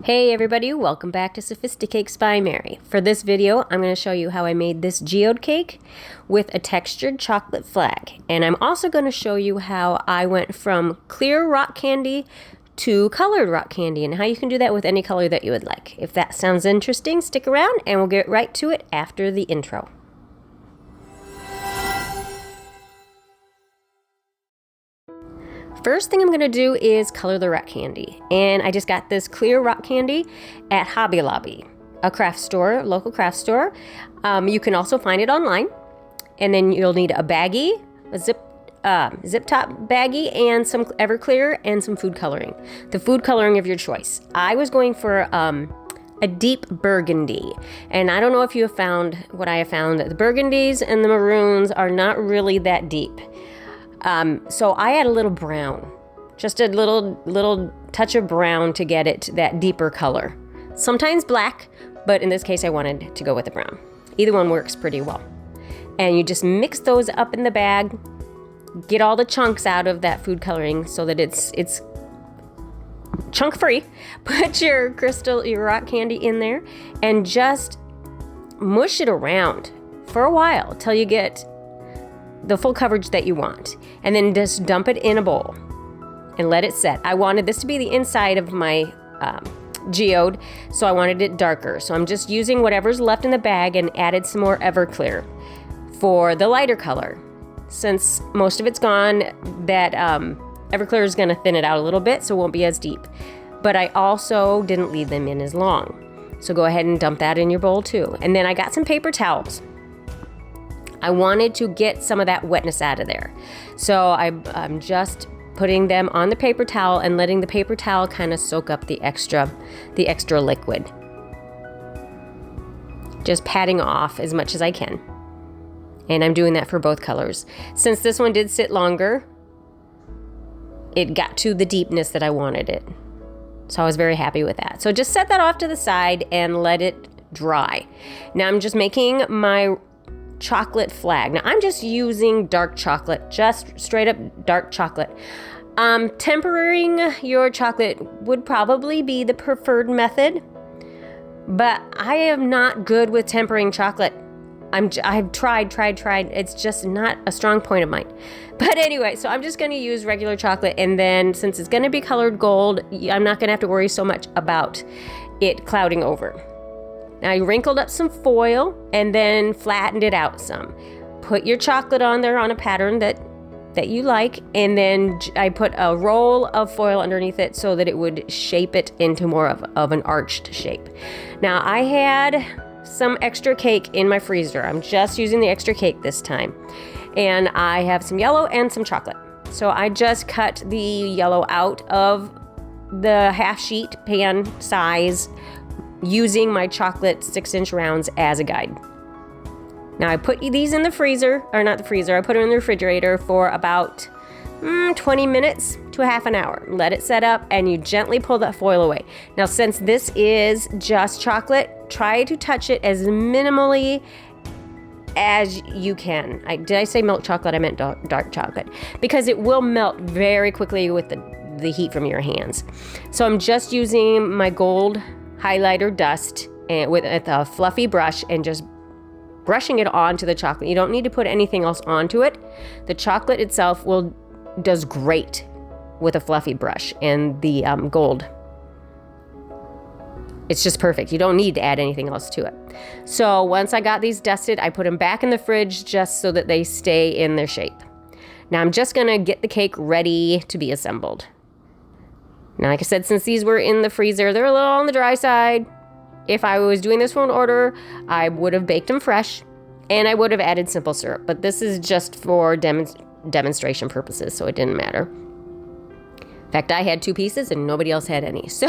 Hey everybody, welcome back to Sophisticakes by Mary. For this video, I'm going to show you how I made this geode cake with a textured chocolate flag. And I'm also going to show you how I went from clear rock candy to colored rock candy and how you can do that with any color that you would like. If that sounds interesting, stick around and we'll get right to it after the intro. First thing I'm going to do is color the rock candy. And I just got this clear rock candy at Hobby Lobby, a craft store, local craft store. You can also find it online. And then you'll need a baggie, a zip top baggie, and some Everclear and some food coloring. The food coloring of your choice. I was going for a deep burgundy. And I don't know if you have found what I have found, that the burgundies and the maroons are not really that deep. So I add a little brown, just a little touch of brown to get it that deeper color. Sometimes black, but in this case I wanted to go with the brown. Either one works pretty well. And you just mix those up in the bag, get all the chunks out of that food coloring so that it's chunk free. Put your rock candy in there and just mush it around for a while till you get the full coverage that you want, and then just dump it in a bowl and let it set. I wanted this to be the inside of my geode, so I wanted it darker. So I'm just using whatever's left in the bag and added some more Everclear for the lighter color. Since most of it's gone, that Everclear is going to thin it out a little bit, so it won't be as deep. But I also didn't leave them in as long. So go ahead and dump that in your bowl too. And then I got some paper towels. I wanted to get some of that wetness out of there. So I'm just putting them on the paper towel and letting the paper towel kind of soak up the extra liquid. Just patting off as much as I can. And I'm doing that for both colors. Since this one did sit longer, it got to the deepness that I wanted it. So I was very happy with that. So just set that off to the side and let it dry. Now I'm just making my chocolate flag. Now I'm just using dark chocolate, just straight up dark chocolate. Tempering your chocolate would probably be the preferred method, but I am not good with tempering chocolate. I've tried. It's just not a strong point of mine. But anyway, so I'm just going to use regular chocolate, and then since it's going to be colored gold, I'm not going to have to worry so much about it clouding over. Now I wrinkled up some foil and then flattened it out some. Put your chocolate on there on a pattern that you like, and then I put a roll of foil underneath it so that it would shape it into more of an arched shape. Now I had some extra cake in my freezer. I'm just using the extra cake this time. And I have some yellow and some chocolate. So I just cut the yellow out of the half sheet pan size, using my chocolate 6-inch rounds as a guide. Now I put these in the freezer, or not the freezer, I put them in the refrigerator for about 20 minutes to a half an hour. Let it set up and you gently pull that foil away. Now since this is just chocolate, try to touch it as minimally as you can. Did I say milk chocolate? I meant dark chocolate, because it will melt very quickly with the heat from your hands. So I'm just using my gold highlighter dust and with a fluffy brush and just brushing it onto the chocolate. You don't need to put anything else onto it. The chocolate itself does great with a fluffy brush, and the gold, it's just perfect. You don't need to add anything else to it. So once I got these dusted, I put them back in the fridge just so that they stay in their shape. Now I'm just gonna get the cake ready to be assembled. Now, like I said, since these were in the freezer, they're a little on the dry side. If I was doing this for an order, I would have baked them fresh, and I would have added simple syrup. But this is just for demonstration purposes, so it didn't matter. In fact, I had 2 pieces, and nobody else had any. So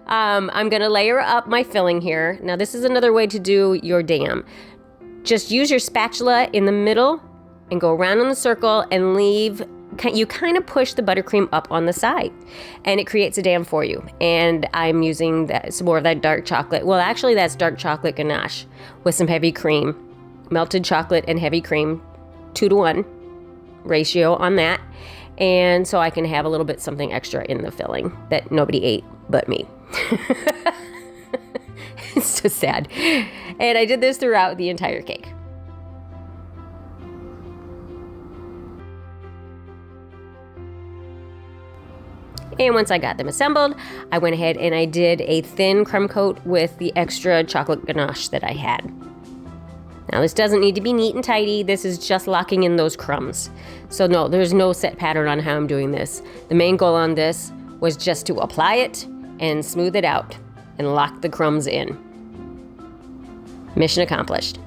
I'm going to layer up my filling here. Now, this is another way to do your dam. Just use your spatula in the middle and go around in the circle and leave. You kind of push the buttercream up on the side, and it creates a dam for you. And I'm using some more of that dark chocolate. Well, actually, that's dark chocolate ganache with some heavy cream, melted chocolate and heavy cream, 2-to-1 ratio on that. And so I can have a little bit something extra in the filling that nobody ate but me. It's so sad. And I did this throughout the entire cake. And once I got them assembled, I went ahead and I did a thin crumb coat with the extra chocolate ganache that I had. Now this doesn't need to be neat and tidy. This is just locking in those crumbs. So no, there's no set pattern on how I'm doing this. The main goal on this was just to apply it and smooth it out and lock the crumbs in. Mission accomplished.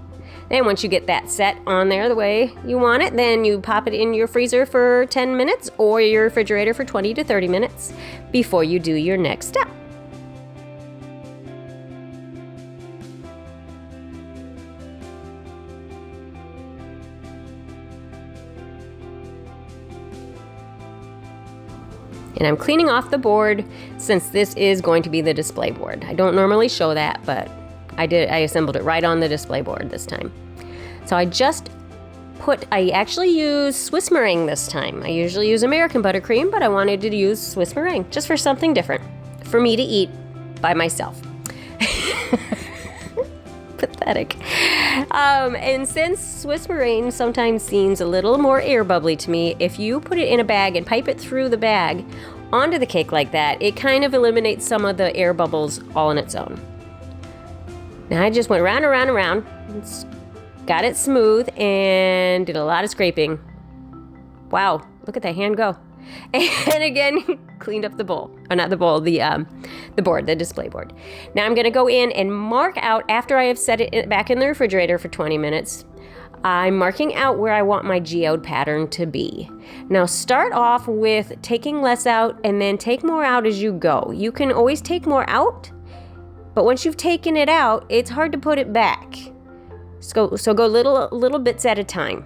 And once you get that set on there the way you want it, then you pop it in your freezer for 10 minutes or your refrigerator for 20 to 30 minutes before you do your next step. And I'm cleaning off the board since this is going to be the display board. I don't normally show that, but I assembled it right on the display board this time. So I actually use Swiss meringue this time. I usually use American buttercream, but I wanted to use Swiss meringue just for something different for me to eat by myself. Pathetic. And since Swiss meringue sometimes seems a little more air bubbly to me, if you put it in a bag and pipe it through the bag onto the cake like that, it kind of eliminates some of the air bubbles all on its own. Now I just went round and round and round, got it smooth, and did a lot of scraping. Wow, look at that hand go. And again, cleaned up the bowl. Or not the bowl, the board, the display board. Now I'm gonna go in and mark out, after I have set it back in the refrigerator for 20 minutes, I'm marking out where I want my geode pattern to be. Now start off with taking less out and then take more out as you go. You can always take more out, but once you've taken it out, it's hard to put it back. So go little bits at a time.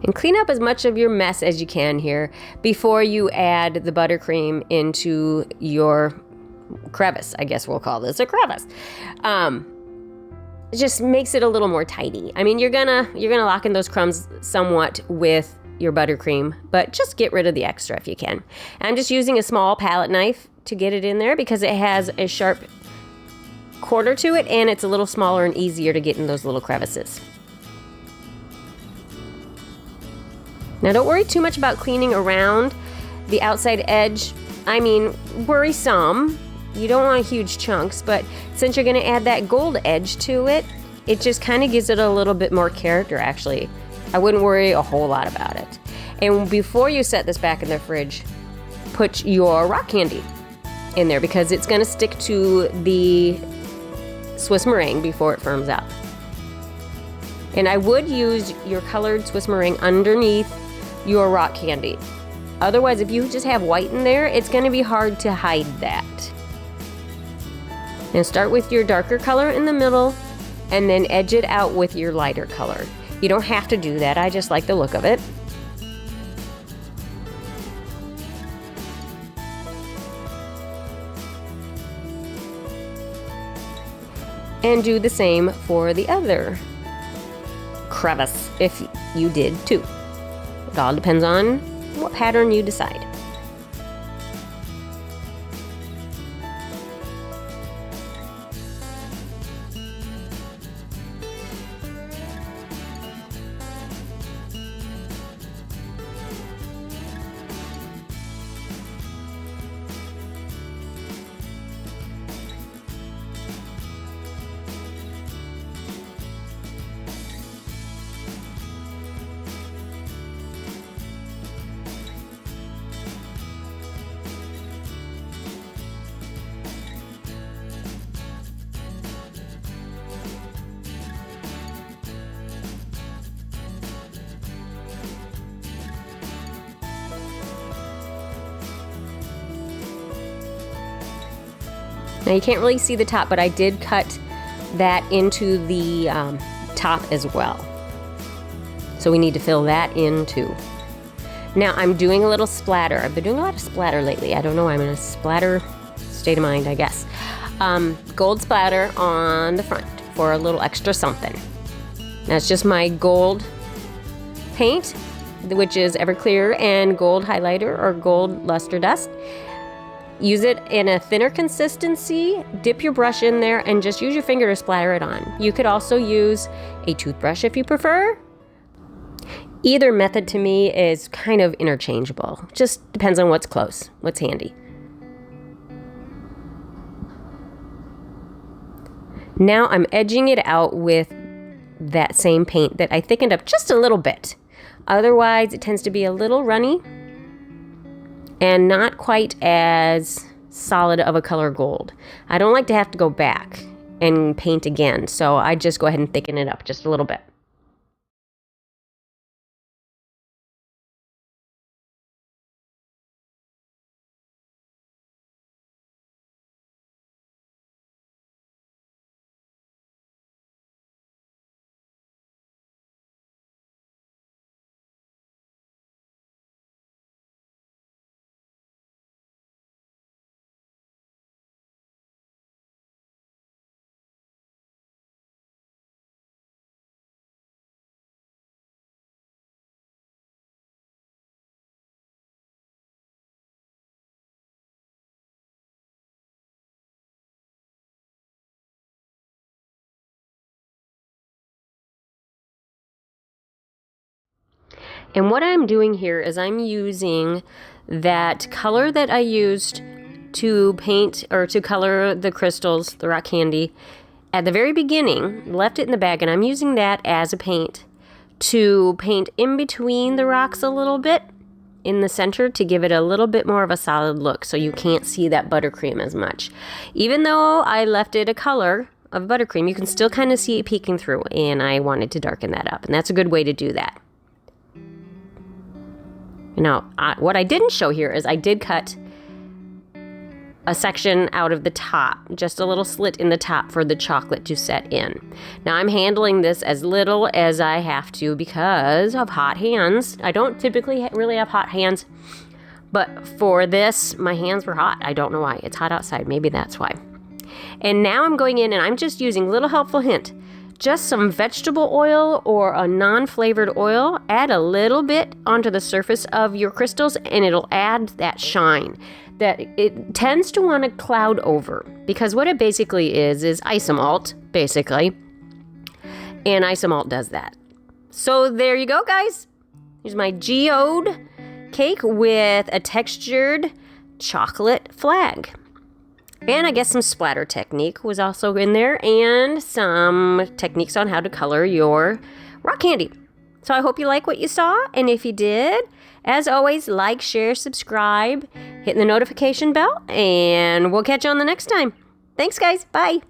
And clean up as much of your mess as you can here before you add the buttercream into your crevice. I guess we'll call this a crevice. It just makes it a little more tidy. I mean, you're gonna lock in those crumbs somewhat with your buttercream, but just get rid of the extra if you can. I'm just using a small palette knife to get it in there because it has a sharp corner to it and it's a little smaller and easier to get in those little crevices. Now don't worry too much about cleaning around the outside edge. I mean, worry some. You don't want huge chunks, but since you're gonna add that gold edge to it, it just kind of gives it a little bit more character actually. I wouldn't worry a whole lot about it. And before you set this back in the fridge, put your rock candy in there because it's gonna stick to the Swiss meringue before it firms up. And I would use your colored Swiss meringue underneath your rock candy. Otherwise, if you just have white in there, it's gonna be hard to hide that. And start with your darker color in the middle and then edge it out with your lighter color. You don't have to do that, I just like the look of it. And do the same for the other crevice if you did too. It all depends on what pattern you decide. Now you can't really see the top, but I did cut that into the top as well. So we need to fill that in too. Now I'm doing a little splatter. I've been doing a lot of splatter lately. I don't know why, I'm in a splatter state of mind, I guess. Gold splatter on the front for a little extra something. That's just my gold paint, which is Everclear and gold highlighter or gold luster dust. Use it in a thinner consistency, dip your brush in there, and just use your finger to splatter it on. You could also use a toothbrush if you prefer. Either method to me is kind of interchangeable. Just depends on what's close, what's handy. Now I'm edging it out with that same paint that I thickened up just a little bit. Otherwise, it tends to be a little runny and not quite as solid of a color gold. I don't like to have to go back and paint again, so I just go ahead and thicken it up just a little bit. And what I'm doing here is I'm using that color that I used to paint or to color the crystals, the rock candy, at the very beginning, left it in the bag, and I'm using that as a paint to paint in between the rocks a little bit in the center to give it a little bit more of a solid look so you can't see that buttercream as much. Even though I left it a color of buttercream, you can still kind of see it peeking through, and I wanted to darken that up, and that's a good way to do that. Now, what I didn't show here is I did cut a section out of the top, just a little slit in the top for the chocolate to set in. Now I'm handling this as little as I have to because of hot hands. I don't typically really have hot hands, but for this, my hands were hot. I don't know why. It's hot outside. Maybe that's why. And now I'm going in and I'm just using, little helpful hint, just some vegetable oil or a non-flavored oil. Add a little bit onto the surface of your crystals and it'll add that shine that it tends to want to cloud over, because what it basically is isomalt, basically. And isomalt does that. So there you go, guys. Here's my geode cake with a textured chocolate flag. And I guess some splatter technique was also in there, and some techniques on how to color your rock candy. So I hope you like what you saw, and if you did, as always, like, share, subscribe, hit the notification bell, and we'll catch you on the next time. Thanks, guys. Bye.